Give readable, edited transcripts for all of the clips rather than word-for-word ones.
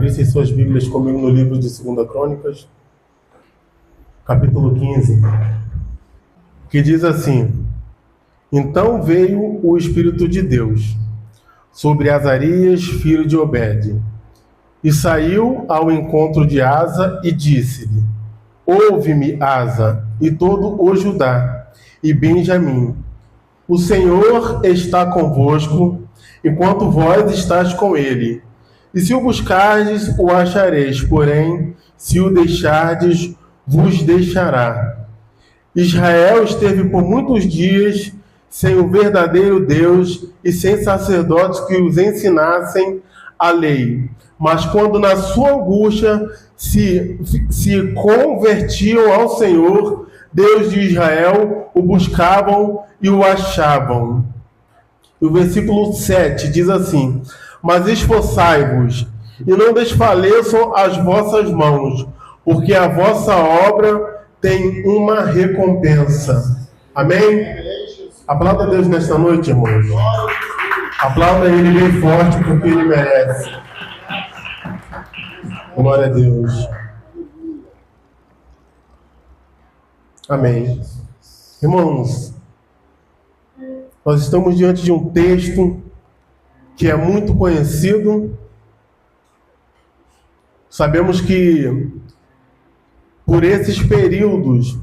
abrissem suas Bíblias comigo no livro de 2 Crônicas, capítulo 15, que diz assim: Então veio o Espírito de Deus sobre Azarias, filho de Obed, e saiu ao encontro de Asa e disse-lhe: Ouve-me, Asa, e todo o Judá e Benjamim. O Senhor está convosco, enquanto vós estáis com ele. E se o buscardes, o achareis, porém, se o deixardes, vos deixará. Israel esteve por muitos dias sem o verdadeiro Deus e sem sacerdotes que os ensinassem a lei. Mas quando na sua angústia se convertiam ao Senhor, Deus de Israel, o buscavam e o achavam. O versículo 7 diz assim: Mas esforçai-vos, e não desfaleçam as vossas mãos, porque a vossa obra tem uma recompensa. Amém? Aplauda a Deus nesta noite, irmãos. Aplauda Ele bem forte, porque Ele merece. Glória a Deus. Amém. Irmãos, nós estamos diante de um texto que é muito conhecido. Sabemos que por esses períodos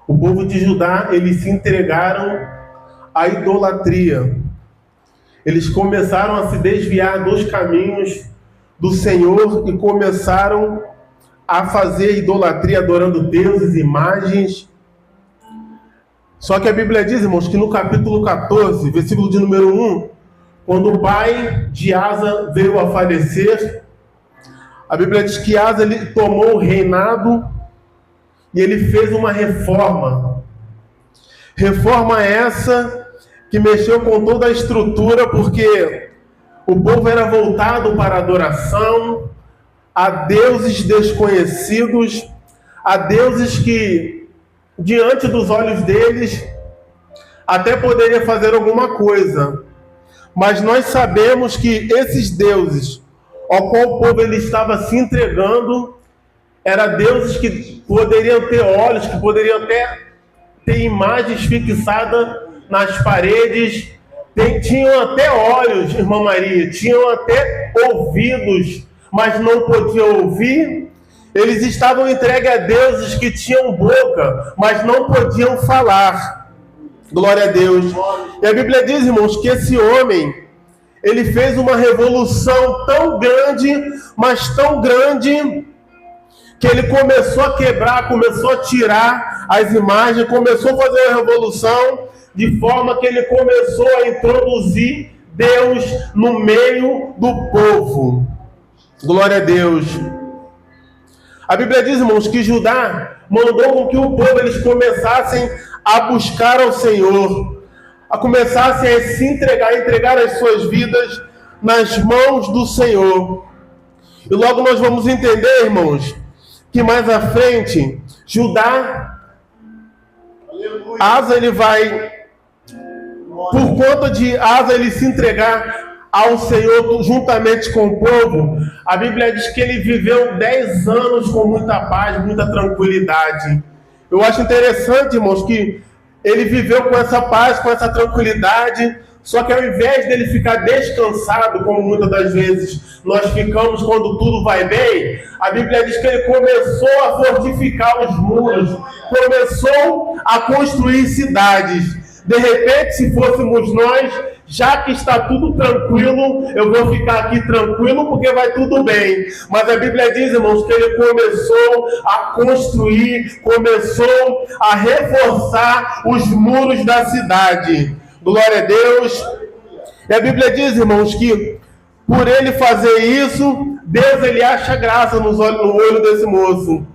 o povo de Judá, eles se entregaram à idolatria. Eles começaram a se desviar dos caminhos do Senhor e começaram a fazer idolatria, adorando deuses, imagens. Só que a Bíblia diz, irmãos, que no capítulo 14, versículo de número 1, quando o pai de Asa veio a falecer, a Bíblia diz que Asa ele tomou o reinado e ele fez uma reforma. Reforma essa que mexeu com toda a estrutura, porque o povo era voltado para a adoração a deuses desconhecidos, a deuses que, diante dos olhos deles, até poderia fazer alguma coisa. Mas nós sabemos que esses deuses, ao qual o povo ele estava se entregando, eram deuses que poderiam ter olhos, que poderiam até ter imagens fixadas nas paredes, tinham até olhos, irmã Maria, tinham até ouvidos, mas não podiam ouvir. Eles estavam entregues a deuses que tinham boca, mas não podiam falar. Glória a Deus. E a Bíblia diz, irmãos, que esse homem, ele fez uma revolução tão grande, mas tão grande, que ele começou a quebrar, começou a tirar as imagens, começou a fazer uma revolução, de forma que ele começou a introduzir Deus no meio do povo. Glória a Deus. A Bíblia diz, irmãos, que Judá mandou com que o povo eles começassem a buscar ao Senhor, a começassem a se entregar as suas vidas nas mãos do Senhor. E logo nós vamos entender, irmãos, que mais à frente, Judá, Asa ele vai, por conta de Asa ele se entregar ao Senhor juntamente com o povo, a Bíblia diz que ele viveu 10 anos com muita paz, muita tranquilidade. Eu acho interessante, irmãos, que ele viveu com essa paz, com essa tranquilidade, só que ao invés dele ficar descansado, como muitas das vezes nós ficamos quando tudo vai bem, a Bíblia diz que ele começou a fortificar os muros, começou a construir cidades. De repente, se fôssemos nós, já que está tudo tranquilo, eu vou ficar aqui tranquilo porque vai tudo bem. Mas a Bíblia diz, irmãos, que ele começou a construir, começou a reforçar os muros da cidade. Glória a Deus. E a Bíblia diz, irmãos, que por ele fazer isso, Deus ele acha graça no olho desse moço.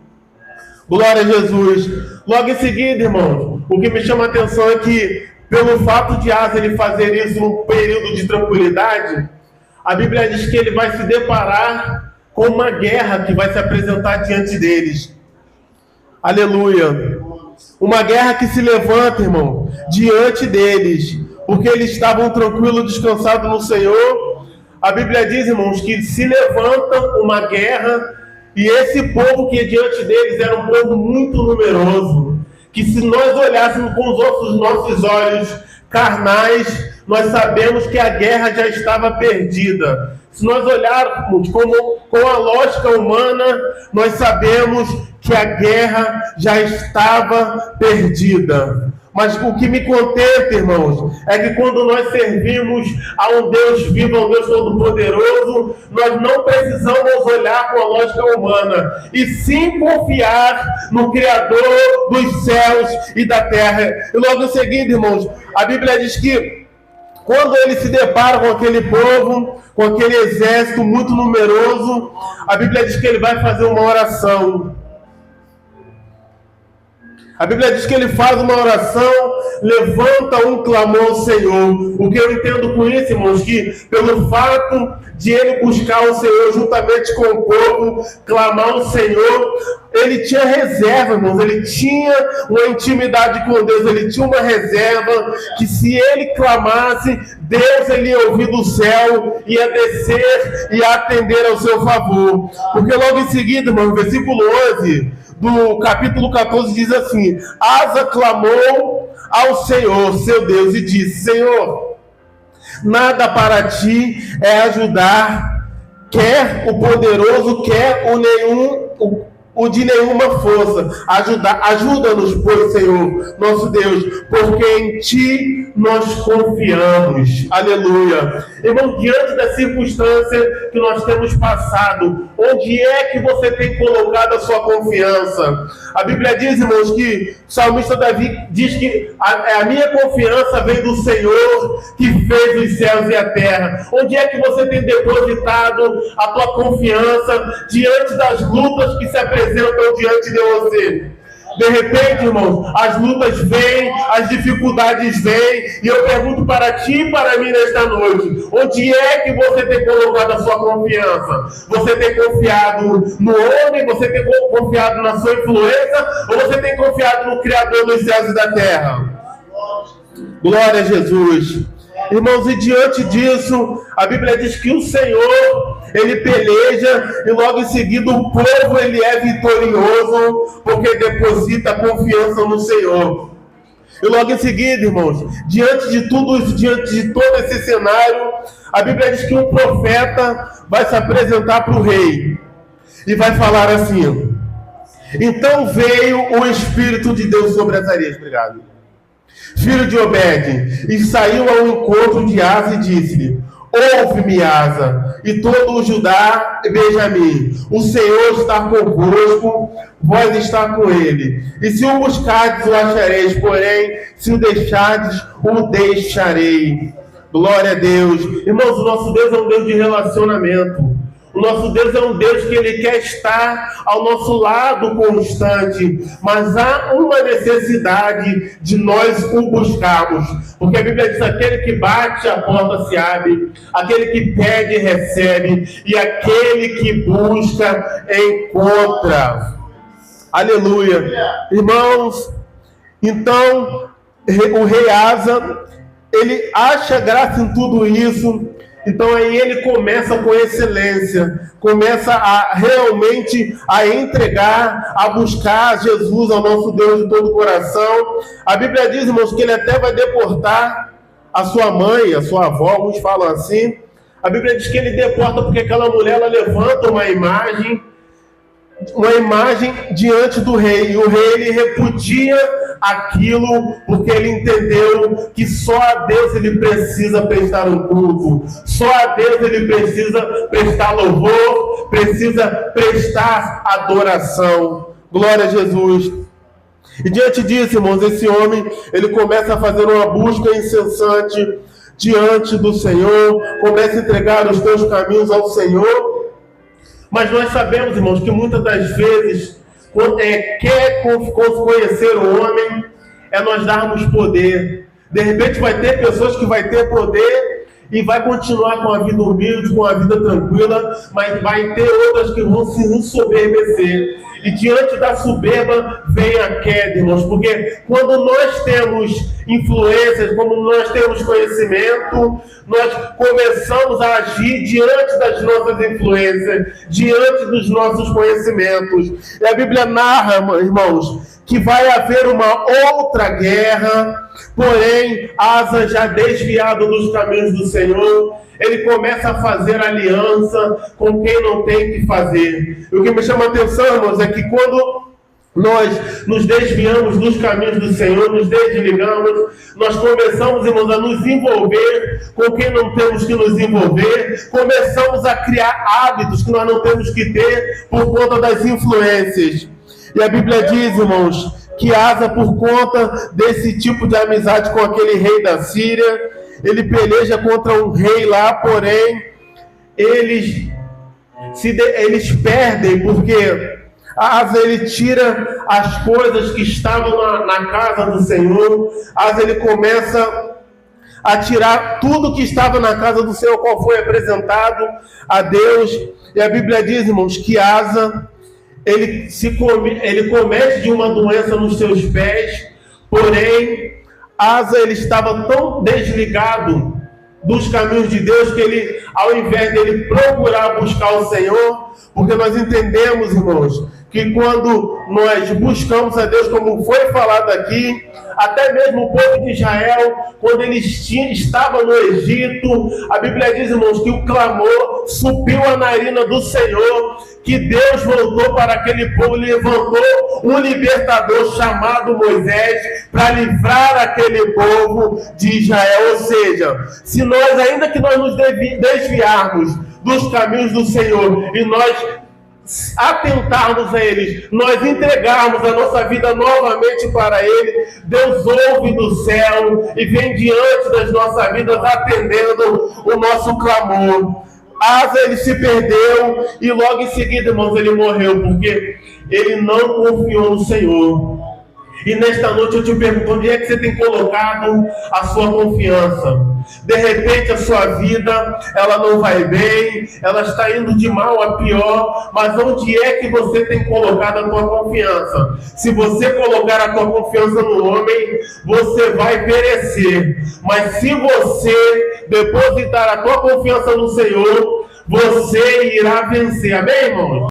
Glória a Jesus. Logo em seguida, irmãos, o que me chama a atenção é que, pelo fato de Asa ele fazer isso num período de tranquilidade, a Bíblia diz que ele vai se deparar com uma guerra que vai se apresentar diante deles. Aleluia. Uma guerra que se levanta, irmão, diante deles, porque eles estavam tranquilos, descansados no Senhor. a Bíblia diz, irmãos, que se levanta uma guerra e esse povo que diante deles era um povo muito numeroso, que se nós olhássemos com os nossos olhos carnais, nós sabemos que a guerra já estava perdida. Se nós olharmos com a lógica humana, nós sabemos que a guerra já estava perdida. Mas o que me contenta, irmãos, é que quando nós servimos a um Deus vivo, a um Deus Todo-Poderoso, nós não precisamos olhar com a lógica humana, e sim confiar no Criador dos céus e da terra. E logo em seguida, irmãos, a Bíblia diz que quando ele se depara com aquele povo, com aquele exército muito numeroso, a Bíblia diz que ele vai fazer uma oração. A Bíblia diz que ele faz uma oração, levanta um clamor ao Senhor. O que eu entendo com isso, irmãos, que pelo fato de ele buscar o Senhor juntamente com o povo, clamar ao Senhor, ele tinha reserva, irmãos, ele tinha uma intimidade com Deus, ele tinha uma reserva, que se ele clamasse, Deus ele ia ouvir do céu, ia descer e atender ao seu favor. Porque logo em seguida, irmãos, versículo 11... do capítulo 14 diz assim: Asa clamou ao Senhor, seu Deus, e disse: Senhor, nada para ti é ajudar, quer o poderoso, quer o de nenhuma força. Ajuda-nos, pois, Senhor, nosso Deus, porque em ti nós confiamos. Aleluia. Irmão, diante da circunstância que nós temos passado, onde é que você tem colocado a sua confiança? A Bíblia diz, irmãos, que o salmista Davi diz que a minha confiança vem do Senhor que fez os céus e a terra. Onde é que você tem depositado a tua confiança diante das lutas que se apresentam diante de você? De repente, irmãos, as lutas vêm, as dificuldades vêm, e eu pergunto para ti e para mim nesta noite: onde é que você tem colocado a sua confiança? Você tem confiado no homem? Você tem confiado na sua influência? Ou você tem confiado no Criador dos céus e da terra? Glória a Jesus. Irmãos, e diante disso, a Bíblia diz que o Senhor, ele peleja, e logo em seguida o povo, ele é vitorioso, porque deposita confiança no Senhor. E logo em seguida, irmãos, diante de tudo isso, diante de todo esse cenário, a Bíblia diz que um profeta vai se apresentar para o rei, e vai falar assim: então veio o Espírito de Deus sobre Azarias, obrigado, filho de Obed, e saiu ao encontro de Asa e disse-lhe: ouve-me, Asa, e todo o Judá e Benjamim, o Senhor está convosco, vós está com ele. E se o buscardes, o achareis, porém, se o deixardes, o deixarei. Glória a Deus. Irmãos, o nosso Deus é um Deus de relacionamento. O nosso Deus é um Deus que Ele quer estar ao nosso lado constante, mas há uma necessidade de nós o buscarmos, porque a Bíblia diz: aquele que bate, a porta se abre, aquele que pede, recebe, e aquele que busca, encontra. Aleluia. Irmãos, então, o rei Asa, ele acha graça em tudo isso. Então aí ele começa com excelência, começa a realmente a entregar, a buscar Jesus, ao nosso Deus de todo o coração. A Bíblia diz, irmãos, que ele até vai deportar a sua mãe, a sua avó, alguns falam assim. A Bíblia diz que ele deporta porque aquela mulher, ela levanta uma imagem diante do rei, e o rei, ele repudia aquilo, porque ele entendeu que só a Deus ele precisa prestar um culto, só a Deus ele precisa prestar louvor, precisa prestar adoração. Glória a Jesus. E diante disso, irmãos, esse homem, ele começa a fazer uma busca incessante diante do Senhor, começa a entregar os teus caminhos ao Senhor. Mas nós sabemos, irmãos, que muitas das vezes, quer conhecer o homem, é nós darmos poder. De repente vai ter pessoas que vai ter poder, e vai continuar com a vida humilde, com a vida tranquila, mas vai ter outras que vão se ensoberbecer. E diante da soberba vem a queda, irmãos, porque quando nós temos influências, quando nós temos conhecimento, nós começamos a agir diante das nossas influências, diante dos nossos conhecimentos. E a Bíblia narra, irmãos, que vai haver uma outra guerra, porém, Asa, já desviado dos caminhos do Senhor, ele começa a fazer aliança com quem não tem que fazer. E o que me chama a atenção, irmãos, é que quando nós nos desviamos dos caminhos do Senhor, nos desligamos, nós começamos, irmãos, a nos envolver com quem não temos que nos envolver, começamos a criar hábitos que nós não temos que ter por conta das influências. E a Bíblia diz, irmãos, que Asa, por conta desse tipo de amizade com aquele rei da Síria, ele peleja contra um rei lá, porém, eles perdem, porque Asa, ele tira as coisas que estavam na casa do Senhor. Asa, ele começa a tirar tudo que estava na casa do Senhor, qual foi apresentado a Deus. E a Bíblia diz, irmãos, que Asa, ele comete de uma doença nos seus pés, porém, Asa, ele estava tão desligado dos caminhos de Deus que ele, ao invés dele procurar buscar o Senhor, porque nós entendemos, irmãos, que quando nós buscamos a Deus, como foi falado aqui, até mesmo o povo de Israel, quando eles estavam no Egito, a Bíblia diz, irmãos, que o clamor subiu à narina do Senhor, que Deus voltou para aquele povo, levantou um libertador chamado Moisés para livrar aquele povo de Israel. Ou seja, se nós, ainda que nós nos desviarmos dos caminhos do Senhor e nós atentarmos a eles, nós entregarmos a nossa vida novamente para Ele, Deus ouve do céu e vem diante das nossas vidas atendendo o nosso clamor. Asa, ele se perdeu e logo em seguida, irmãos, ele morreu porque ele não confiou no Senhor. E nesta noite eu te pergunto, onde é que você tem colocado a sua confiança? De repente a sua vida, ela não vai bem, ela está indo de mal a pior, mas onde é que você tem colocado a tua confiança? Se você colocar a tua confiança no homem, você vai perecer. Mas se você depositar a tua confiança no Senhor, você irá vencer. Amém, irmãos?